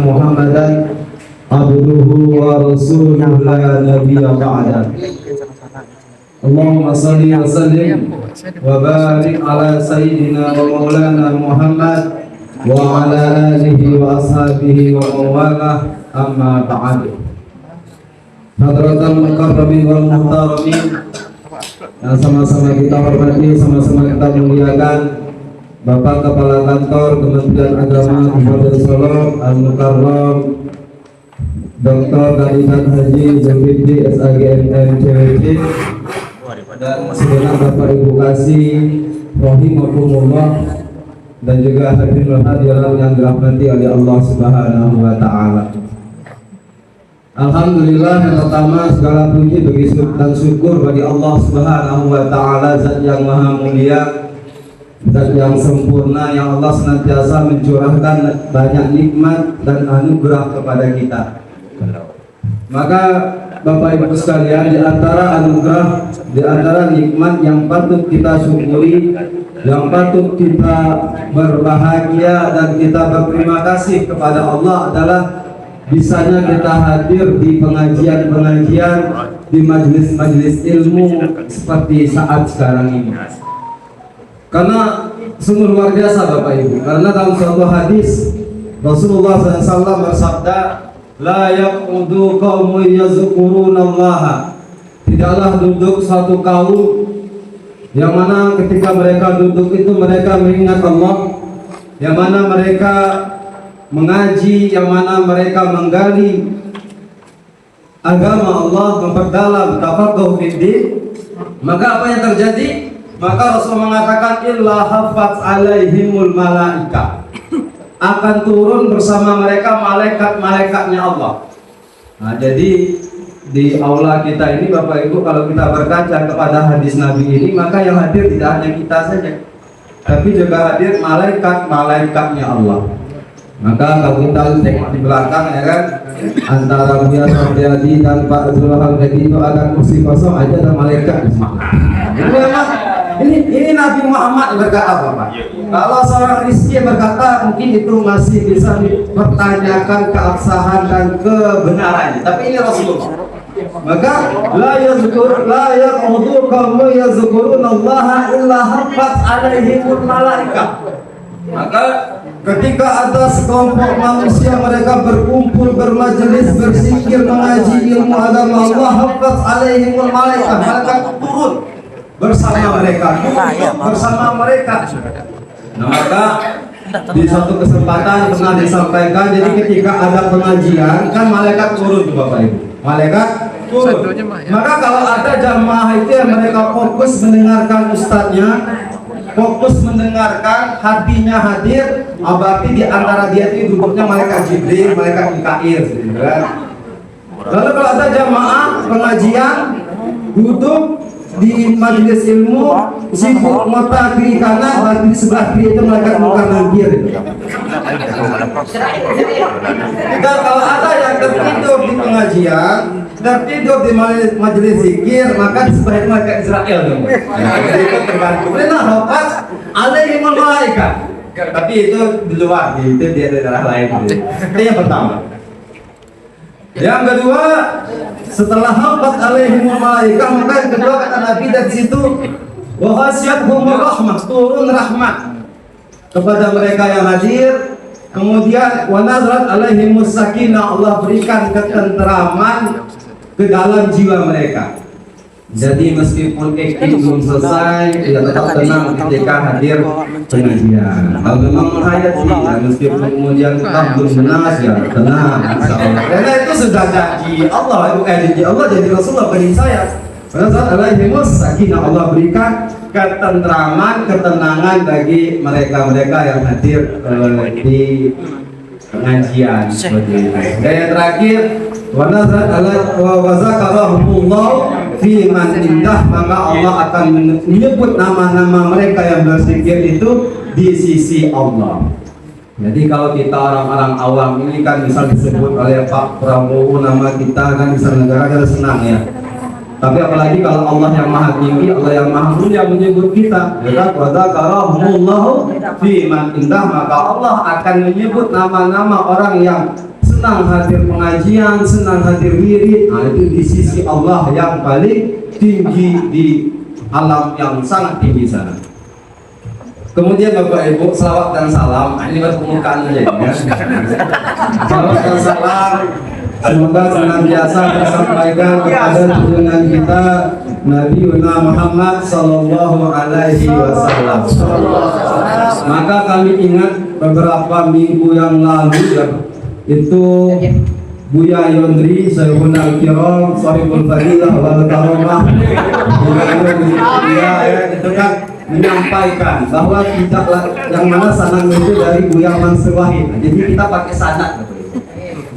Muhammadan abduhu wa rasuluhu la nabiyya ba'da. Allahumma salli wa sallim wa barik ala sayyidina wa maulana Muhammad wa ala alihi wa ashabihi wa mawalah, amma ba'd. Hadratal mukarramin wal muhtaramin yang sama-sama kita hormati, sama-sama kita muliakan Bapak Kepala Kantor Kementerian Agama Kabupaten Solok Al-Mukarram Dr. Kandidat Haji Zulkifli SAGMM CWC dan segenap Bapak Ibu Kasih rahimakumullah dan juga hadirin hadirat yang dirahmati oleh Allah Subhanahu wa taala. Alhamdulillah, yang pertama segala puji bagi dan syukur bagi Allah Subhanahu wa taala, zat yang maha mulia, zat yang sempurna, yang Allah senantiasa mencurahkan banyak nikmat dan anugerah kepada kita. Maka Bapak Ibu sekalian, di antara anugerah, di antara nikmat yang patut kita syukuri, yang patut kita berbahagia dan kita berterima kasih kepada Allah adalah bisanya kita hadir di pengajian-pengajian, di majelis-majelis ilmu seperti saat sekarang ini. Karena sungguh luar biasa Bapak Ibu. Karena dalam suatu hadis Rasulullah SAW bersabda, la yaqudu qaumun yazkurunallaha. Tidaklah duduk satu kaum yang mana ketika mereka duduk itu mereka mengingat Allah, yang mana mereka mengaji, yang mana mereka menggali agama Allah, memperdalam tafaqquh fiddin. Maka apa yang terjadi? Maka Rasul mengatakan illa hafat alaihimul malaika, akan turun bersama mereka malaikat-malaikatnya Allah. Nah, jadi di aula kita ini Bapak Ibu, kalau kita berkaca kepada hadis Nabi ini, maka yang hadir tidak hanya kita saja, tapi juga hadir malaikat-malaikatnya Allah. Maka kalau kita tengok di belakang, ya kan, antara Buya Sabriadi dan Pak Zulhal tadi itu ada kursi kosong aja, ada malaikat di sana. Ini Nabi Muhammad berkata Bapak. Kalau seorang Rizki berkata, mungkin itu masih bisa dipertanyakan keabsahan dan kebenarannya. Tapi ini Rasulullah. Maka la yaqudu qaumun yazkurunallaha illa haffat alaihimul malaika. Maka ketika ada sekelompok manusia mereka berkumpul, bermajelis, berzikir, mengaji ilmu agama Allah, haffat alaihimul malaika, malaikat turun bersama mereka, bersama mereka. Nah, maka di suatu kesempatan pernah disampaikan, jadi ketika ada pengajian kan malaikat turun Bapak Ibu, malaikat turun. Maka kalau ada jamaah itu yang mereka fokus mendengarkan ustadznya, fokus mendengarkan, hatinya hadir, berarti di antara dia itu duduknya malaikat Jibril, malaikat Mikail, gitu kan. Lalu kalau ada jamaah pengajian duduk di majelis ilmu, sibuk mata kiri kanan, berarti di sebelah kiri itu malaikat munkar nakir. Dan kalau ada yang tertidur di pengajian, tertidur di majelis zikir, maka di sebelah itu malaikat Israel. Jadi itu tergantung. Nah, hafaz alaihimul malaikat. Tapi itu di luar, itu di daerah lain. Itu yang pertama. Yang kedua, setelah hafat alaihimul malaikah, maka yang kedua kata Nabi dari situ, wa ghasyiyatuhumur rahmah, turun rahmat kepada mereka yang hadir. Kemudian wa nazarat alaihimus sakinah, Allah berikan ketenteraman ke dalam jiwa mereka. Jadi meskipun acting belum selesai, dia tetap tenang ketika hadir pengajian. Kalau memang menghayati, ya, meskipun kemudian tetap belum benar, ya tenang. Karena itu sudah janji Allah, itu janji Allah, jadi Rasulullah beri saya. Karena saat alaihimus sakinah, Allah berikan ketentraman, ketenangan bagi mereka-mereka yang hadir di pengajian. Dan yang terakhir, wa nazat ala wa zakarahumullah fi man indah, maka Allah akan menyebut nama-nama mereka yang berzikir itu di sisi Allah. Jadi kalau kita orang-orang awam ini kan misal disebut oleh Pak Prabowo nama kita kan, bisa negara kita senang ya. Tapi apalagi kalau Allah yang maha tinggi, Allah yang maha mulia menyebut kita, ya kan? Wa dzakarahumullahu fi man indah, maka Allah akan menyebut nama-nama orang yang senang hadir pengajian, senang hadir wirid. Nah, itu di sisi Allah yang paling tinggi di alam yang sangat tinggi sana. Kemudian Bapak Ibu, salawat dan salam, ini baru permukaan aja ya. Salawat dan salam semoga senantiasa tersampaikan kepada junjungan kita Nabi Muhammad Sallallahu Alaihi Wasallam. Maka kami ingat beberapa minggu yang lalu ya, itu Buya Yondri, Sayyiduna Al-Kiram, Sahibul Fadilah, wal Karomah, itu kan menyampaikan bahwa tidaklah yang mana sanad itu dari Buya Mansur Wahid. Jadi kita pakai sanad.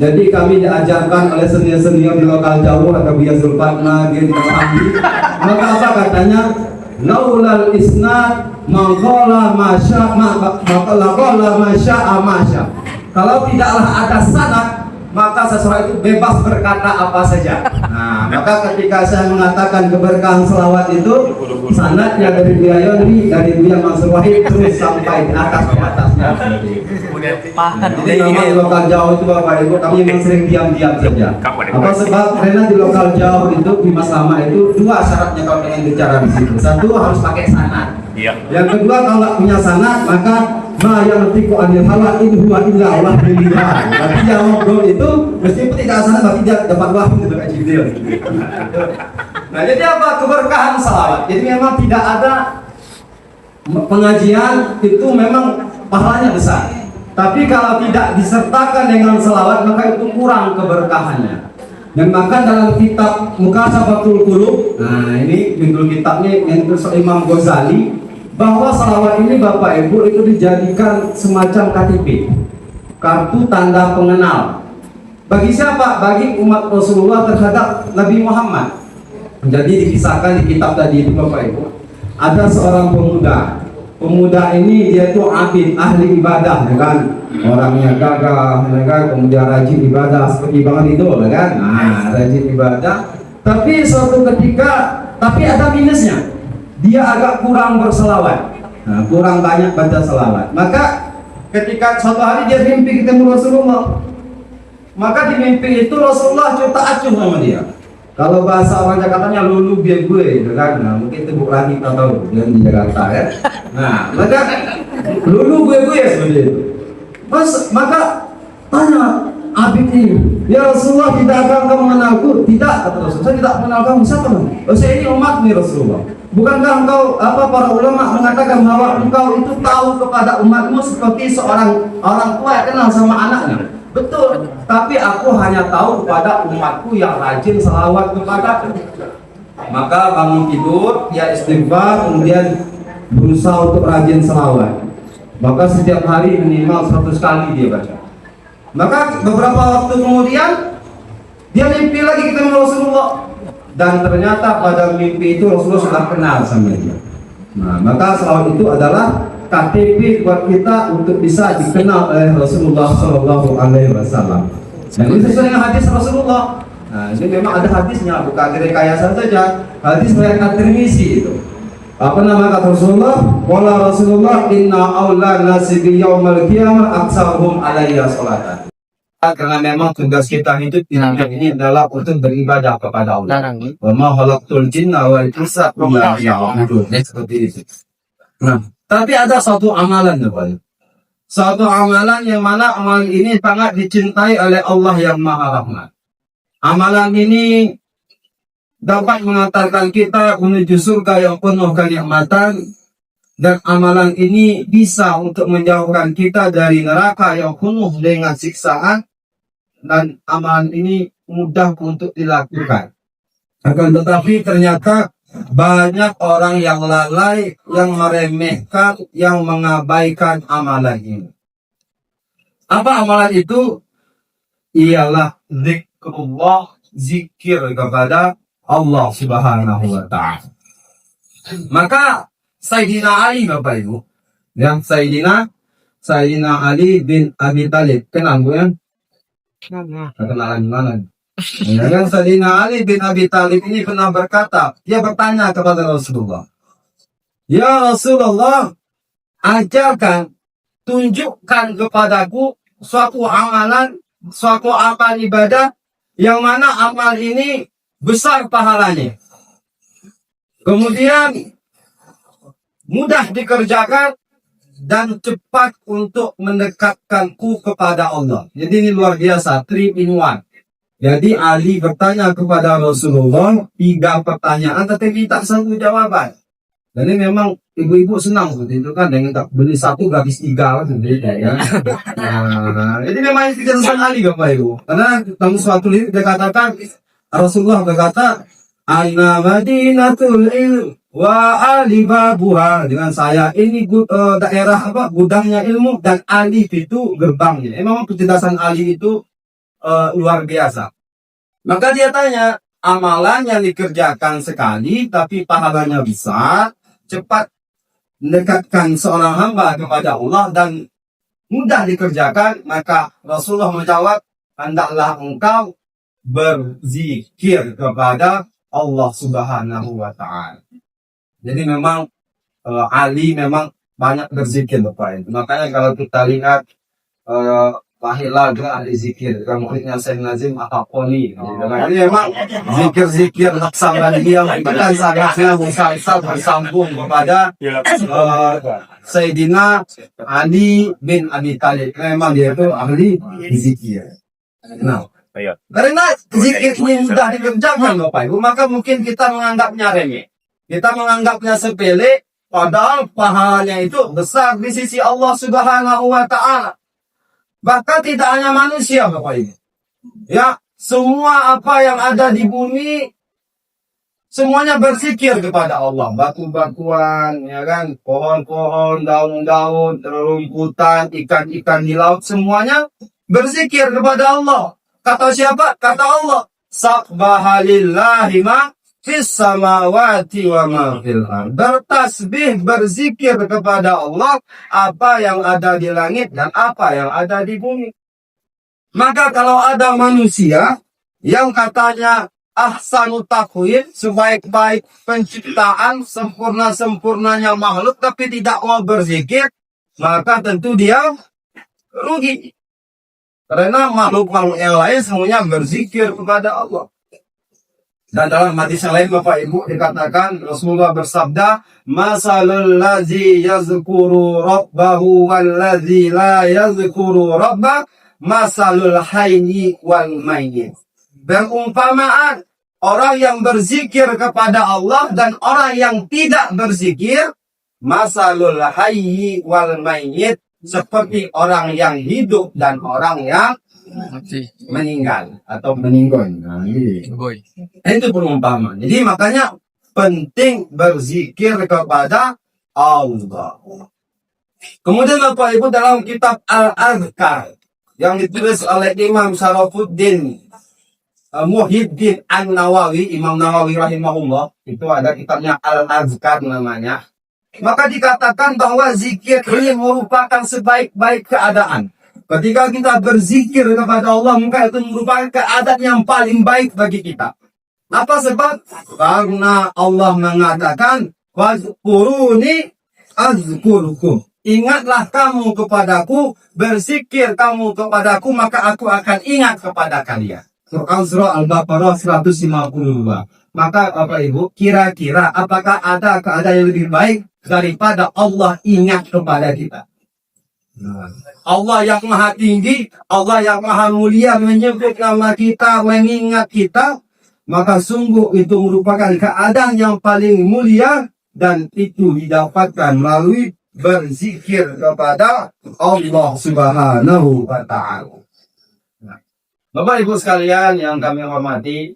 Jadi kami diajarkan oleh senior-senior di lokal jauh, ada Buya Zulfatna, Giri Hamdi. Maka apa katanya? Laulal isnad maqala masya masya. Kalau tidaklah ada sanad, maka seseorang itu bebas berkata apa saja. Nah, maka ketika saya mengatakan keberkahan selawat itu, sanadnya dari Buya Yondri, dari Buya Mansur Wahid terus sampai di atasnya. Jadi memang di lokal jauh itu Bapak Ibu, kami memang sering diam-diam saja. Apa sebab? Karena di lokal jauh itu di Maslama itu dua syaratnya kalau ingin bicara di situ. Satu, harus pakai sanad. Yang kedua, kalau nggak punya sanad, maka ma yang tiku anil hala in huwa illa wahyuha. Berarti yang ngobrol itu meskipun tidak sanad tapi dia dapat wahyu itu kayak Jibril. Nah, jadi apa keberkahan salawat? Jadi memang tidak ada pengajian itu memang pahalanya besar. Tapi kalau tidak disertakan dengan salawat maka itu kurang keberkahannya. Dan maka dalam kitab Mukasafatul Qulub, nah ini judul kitabnya yang ditulis Imam Ghazali, bahwa salawat ini Bapak Ibu itu dijadikan semacam KTP, kartu tanda pengenal. Bagi siapa? Bagi umat Rasulullah terhadap Nabi Muhammad. Jadi dikisahkan di kitab tadi itu Bapak Ibu, ada seorang pemuda. Pemuda ini dia itu abid, ahli ibadah, ya kan? Orangnya gagah, ya kan? Kemudian rajin ibadah seperti Bang Ridho, ya kan? Nah, rajin ibadah. Tapi suatu ketika, tapi ada minusnya. Dia agak kurang berselawat, nah, kurang banyak baca selawat. Maka ketika suatu hari dia mimpi ketemu Rasulullah, maka di mimpi itu Rasulullah cerita acuh sama dia. Kalau bahasa orang Jakartanya lulu biar gue, gitu kan? Nah, mungkin itu bukan kita tahu yang di Jakarta ya. Nah, maka lulu gue ya seperti itu. Maka tanya abid ini, ya Rasulullah, tidak akan kamu mengenalku? Tidak, kata Rasulullah, saya tidak mengenal kamu. Siapa kamu? Oh, saya ini umat nih Rasulullah. Bukankah engkau para ulama mengatakan bahwa engkau itu tahu kepada umatmu seperti seorang orang tua yang kenal sama anaknya? Betul, tapi aku hanya tahu kepada umatku yang rajin selawat kepadaku. Maka bangun tidur, dia istighfar, kemudian berusaha untuk rajin selawat. Maka setiap hari minimal 100 kali dia baca. Maka beberapa waktu kemudian dia mimpi lagi ketemu Rasulullah, dan ternyata pada mimpi itu Rasulullah sudah kenal sama dia. Nah, maka selawat itu adalah KTP buat kita untuk bisa dikenal oleh Rasulullah Shallallahu Alaihi Wasallam. Dan ini sesuai dengan hadis Rasulullah. Nah, ini memang ada hadisnya, bukan rekayasa saja. Hadis riwayat Tirmizi itu. Apa nama kata Rasulullah? Wala Rasulullah inna aula nasi bi yaumil qiyamah aktsaruhum alayya sholatan. Karena memang tugas kita hidup di dunia ini adalah untuk beribadah kepada Allah. Wa ma khalaqtul jinna wal insa illa liya'budun. Seperti itu. Nah, tapi ada satu amalan, Bapak. Satu amalan yang mana amalan ini sangat dicintai oleh Allah yang Maha Rahman. Amalan ini dapat mengantarkan kita menuju surga yang penuh kenikmatan, dan amalan ini bisa untuk menjauhkan kita dari neraka yang penuh dengan siksaan, dan amalan ini mudah untuk dilakukan. Akan tetapi ternyata banyak orang yang lalai, yang meremehkan, yang mengabaikan amalan ini. Apa amalan itu? Ialah zikrullah, zikir kepada Allah Subhanahu wa Ta'ala. Maka Sayyidina Ali, Bapak Ibu, yang Sayyidina Ali bin Abi Thalib, kenal gue ya? Kenalan mana? Yang Sayyidina Ali bin Abi Thalib ini pernah berkata, dia bertanya kepada Rasulullah, "Ya Rasulullah, ajarkan, tunjukkan kepadaku suatu amalan, suatu amal ibadah yang mana amal ini besar pahalanya. Kemudian mudah dikerjakan dan cepat untuk mendekatkanku kepada Allah." Jadi ini luar biasa, 3 in 1. Jadi Ali bertanya kepada Rasulullah 3 pertanyaan tetapi tak satu jawaban. Dan ini memang ibu-ibu senang seperti itu kan, dengan tak beli 1 habis 3 kan beda ya. Nah, jadi memang itu kesan Ali Bapak Ibu. Karena dalam suatu lirik dia katakan, Rasulullah berkata, "Ana Madinatul ilm wa ali babuha." Dengan saya ini daerah gudangnya ilmu dan Ali itu gerbangnya. Memang kecerdasan Ali itu luar biasa. Maka dia tanya, amalan yang dikerjakan sekali tapi pahalanya besar, cepat mendekatkan seorang hamba kepada Allah dan mudah dikerjakan, maka Rasulullah menjawab, hendaklah engkau berzikir kepada Allah Subhanahu wa Ta'ala. Jadi memang Ali memang banyak berzikir Bapak Ibu. Makanya kalau kita lihat lahirlah ahli zikir, muridnya Syekh Nazim At-Taqoni. Ini memang zikir-zikir laksanaan dia bahkan sangatnya bersambung kepada Sayyidina Ali bin Abi Thalib. Memang dia itu ahli zikir. Nah, karena zikir ini mudah dikerjakan Bapak Ibu, maka mungkin kita menganggapnya remeh. Kita menganggapnya sepele, padahal pahalanya itu besar di sisi Allah Subhanahu wa Ta'ala. Bahkan tidak hanya manusia Bapak Ibu. Ya, semua apa yang ada di bumi semuanya berzikir kepada Allah. Batu-batuan, ya kan, pohon-pohon, daun-daun, rumputan, ikan-ikan di laut, semuanya berzikir kepada Allah. Kata siapa? Kata Allah. Sabbahallillahi ma fis samawati wa ma fil ardh. Bertasbih, berzikir kepada Allah apa yang ada di langit dan apa yang ada di bumi. Maka kalau ada manusia yang katanya ahsanu takwin, sebaik-baik penciptaan, sempurna-sempurnanya makhluk tapi tidak mau berzikir, maka tentu dia rugi. Karena makhluk-makhluk yang lain semuanya berzikir kepada Allah. Dan dalam hadis yang lain Bapak Ibu dikatakan, Rasulullah bersabda, "Masalul ladzi yazkuru rabbahu wal ladzi la yazkuru rabbah, masalul hayyi wal mayyit." Berumpamaan orang yang berzikir kepada Allah dan orang yang tidak berzikir, masalul hayyi wal mayyit, seperti orang yang hidup dan orang yang meninggal atau meninggal. Nah, itu perumpamaan. Jadi makanya penting berzikir kepada Allah. Kemudian Bapak Ibu dalam kitab Al-Adhkar yang ditulis oleh Imam Syarafuddin Muhyiddin An-Nawawi, Imam Nawawi rahimahullah, itu ada kitabnya Al-Adhkar namanya. Maka dikatakan bahwa zikir ini merupakan sebaik-baik keadaan. Ketika kita berzikir kepada Allah, maka itu merupakan keadaan yang paling baik bagi kita. Apa sebab? Karena Allah mengatakan, "Wazkuruni azkurukum." Ingatlah kamu kepadaku, berzikir kamu kepadaku, maka aku akan ingat kepada kalian. Surah Al-Baqarah 152. Maka Bapak Ibu, kira-kira apakah ada keadaan yang lebih baik daripada Allah ingat kepada kita? Allah yang maha tinggi, Allah yang maha mulia menyebut nama kita, mengingat kita, maka sungguh itu merupakan keadaan yang paling mulia dan itu didapatkan melalui berzikir kepada Allah Subhanahu wa Ta'ala. Bapak Ibu sekalian yang kami hormati,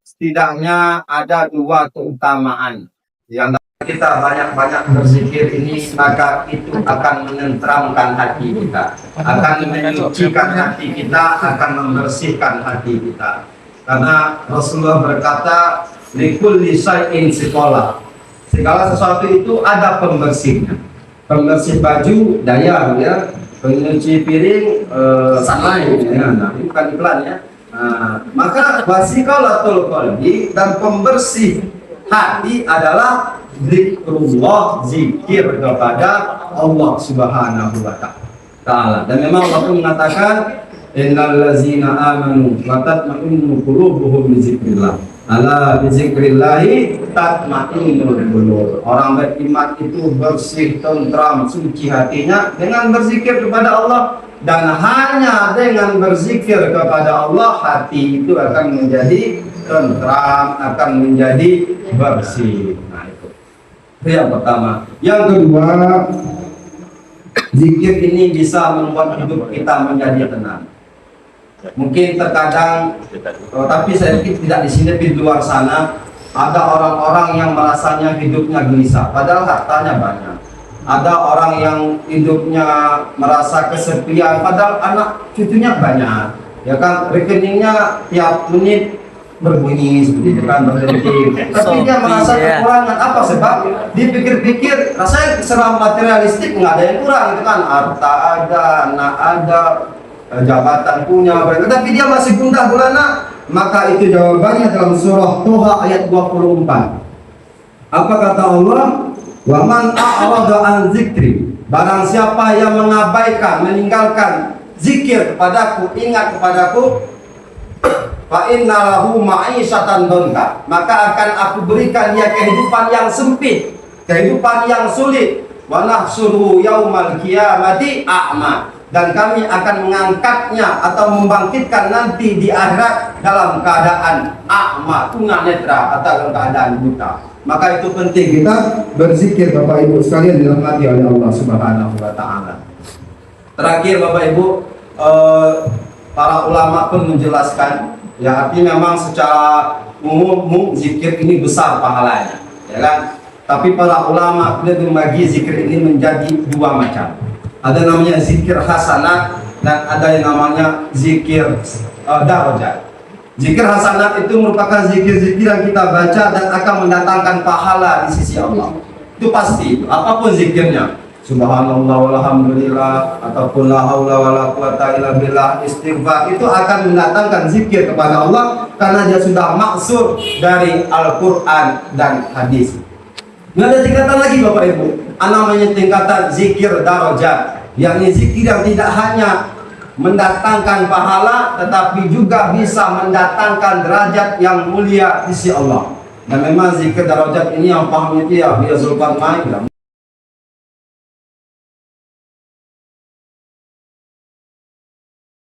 setidaknya ada 2 keutamaan yang kita banyak-banyak berzikir ini, maka itu akan menenteramkan hati kita, akan menyucikan hati kita, akan membersihkan hati kita. Karena Rasulullah berkata, "Likulli syai'in siqalah." Segala sesuatu itu ada pembersihnya. Pembersih baju, daya ya, pencuci piring, sanai ya. Nah, ini bukan iklan ya. Nah, maka wasiqalatul qalbi dan pembersih hati adalah zikrullah, zikir kepada Allah Subhanahu wa taala. Dan memang Allah pun mengatakan innal ladzina amanu wa tatma'innu qulubuhum bi zikrillah. Ala bi zikrillah tatma'innul qulub. Orang beriman itu bersih, tentram, suci hatinya dengan berzikir kepada Allah, dan hanya dengan berzikir kepada Allah hati itu akan menjadi tentram, akan menjadi bersih. Nah, itu yang pertama. Yang kedua, zikir ini bisa membuat hidup kita menjadi tenang. Mungkin terkadang, tapi saya pikir tidak di sini, di luar sana ada orang-orang yang merasanya hidupnya gelisah, padahal hartanya banyak. Ada orang yang hidupnya merasa kesepian, padahal anak cucunya banyak. Ya kan, rekeningnya tiap menit berbunyi seperti itu kan, berhenti. Tapi dia merasa kekurangan. Apa sebab? Dipikir-pikir, rasanya secara materialistik nggak ada yang kurang, itu kan, harta ada, anak ada, jabatan punya, tapi dia masih gundah gulana. Maka itu jawabannya dalam surah Toha ayat 24. Apa kata Allah? Wa man a'rada an zikri, barang siapa yang mengabaikan, meninggalkan zikir kepadaku, ingat kepadaku, fa innalahu ma'isyatan donka, maka akan aku berikan dia kehidupan yang sempit, kehidupan yang sulit. Wa nahsyuruhu yaumal qiyamati a'ma, dan kami akan mengangkatnya atau membangkitkan nanti di akhirat dalam keadaan a'ma, tunanetra, atau dalam keadaan buta. Maka itu penting kita berzikir, Bapak Ibu sekalian, dirahmati oleh Allah Subhanahu wa taala. Terakhir Bapak Ibu, para ulama pun menjelaskan, ya, artinya memang secara umum zikir ini besar pahalanya, ya kan? Tapi para ulama beliau membagi zikir ini menjadi dua macam. Ada namanya zikir hasanat dan ada yang namanya zikir darajat. Zikir hasanat itu merupakan zikir-zikir yang kita baca dan akan mendatangkan pahala di sisi Allah. Itu pasti, apapun zikirnya. Subhanallah walhamdulillah, ataupun la haula wala quwata illa billah, istighfar, itu akan mendatangkan zikir kepada Allah karena dia sudah maksud dari Al-Quran dan hadis. Nggak ada tingkatan lagi Bapak Ibu, namanya tingkatan zikir darajat, yakni zikir yang tidak hanya mendatangkan pahala tetapi juga bisa mendatangkan derajat yang mulia di sisi Allah. Dan memang zikir darajat ini yang paham itu ya Zulkarnain.